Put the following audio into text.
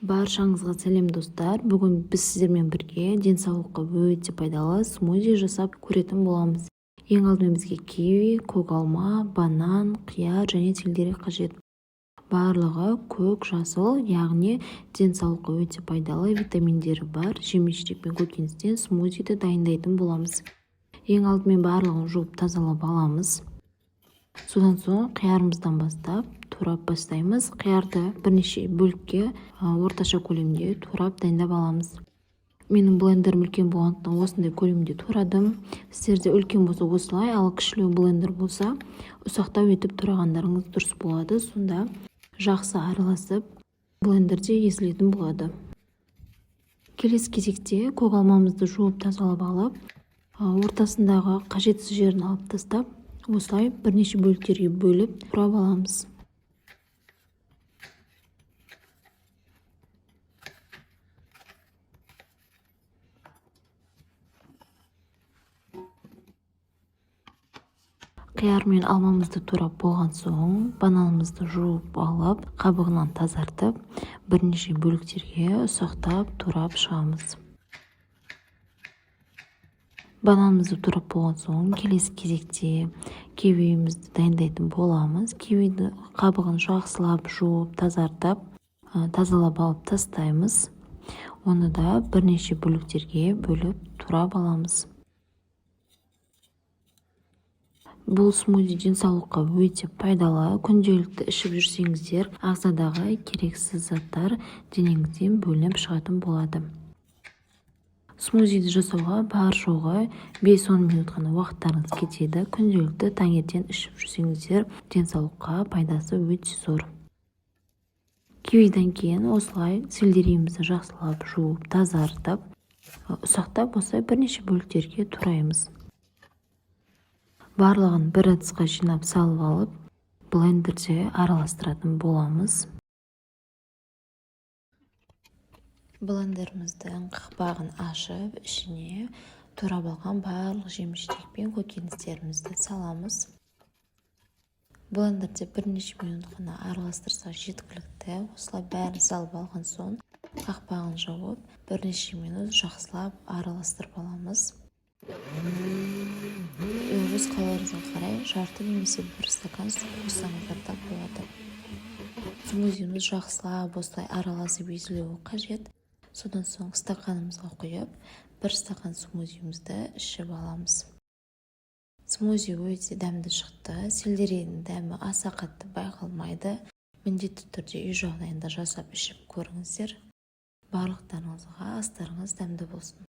Баршаңызға сәлем достар. Бүгін біз сіздермен бірге денсаулыққа өте пайдалы смузи жасап көретін боламыз. Ең алдымен бізге киви, көк алма, банан, қияр және сельдерей қажет. Барлығы көк, жасыл, яғни денсаулыққа өте пайдалы витаминдері бар жеміс-жидек пен көкөністен смузиді дайындайтын боламыз. Ең алдымен барлығын жуып тазалап аламыз. Содан соң қиярымыздан бастап турап бастаймыз. Қиярды бірнеше бөлікке орташа көлемде турап дайындап аламыз. Менің блендерім үлкен болғандықтан осындай көлемде турадым. Сіздерде үлкен болса осылай, ал кішілеу блендер болса ұсақтау етіп турағандарыңыз дұрыс болады. Сонда жақсы араласып блендерде езілетін болады. Келесі кезекте көк алмамызды жуып тазалап алып, ортасындағы қажетсіз жерін алып тастап, осылай бірнеше бөліктерге бөліп турап аламыз. Қияр мен алмамызды турап болған соң, бананымызды жуып алып, қабығынан тазартып, бірнеше бөліктерге ұсақтап турап шығамыз. Бананымызды турап болған соң, келесі кезекте кивиімізді дайындайтын боламыз. Кивиді қабығын жақсылап жуып, тазартып, тазалап алып тастаймыз. Оны да бірнеше бөліктерге бөліп турап аламыз. Бұл смузи денсаулыққа өте пайдалы. Күнделікті ішіп жүрсеңіздер, ағзадағы керексіз заттар денеңізден бөлініп шығатын болады. Смузиді жасауға бар-жоғы 5-10 минут қана уақыттарыңыз кетеді. Күнделікті таңертең ішіп жүрсеңіздер, денсаулыққа пайдасы өте зор. Кивиден кейін осылай сельдерейімізді жақсылап жуып, тазартып, ұсақтап осылай бірнеше бөліктерге тураймыз. Барлығын бір ыдысқа жинап салып алып, блендерде араластыратын боламыз. Блендеріміздің қақпағын ашып, ішіне турап алған барлық жеміс-жидек пен көкөністерімізді саламыз. Блендерде бірнеше минут қана араластырсақ жеткілікті. Осылай бәрін салып алған соң, қақпағын жауып, бірнеше минут жақсылап араластырып аламыз. Өз қаларыңызға қарай жарты немесе бір стакан су қоссаңыздар да болады. Смузиміз жақсылап осылай араласып езілуі қажет. Содан соң стаканымызға құйып, бір стакан смузимізді ішіп аламыз. Смузи өте дәмді шықты. Сельдерейдің дәмі аса қатты байқалмайды. Міндетті түрде үй жағдайында жасап ішіп көріңіздер. Барлықтарыңызға астарыңыз дәмді болсын.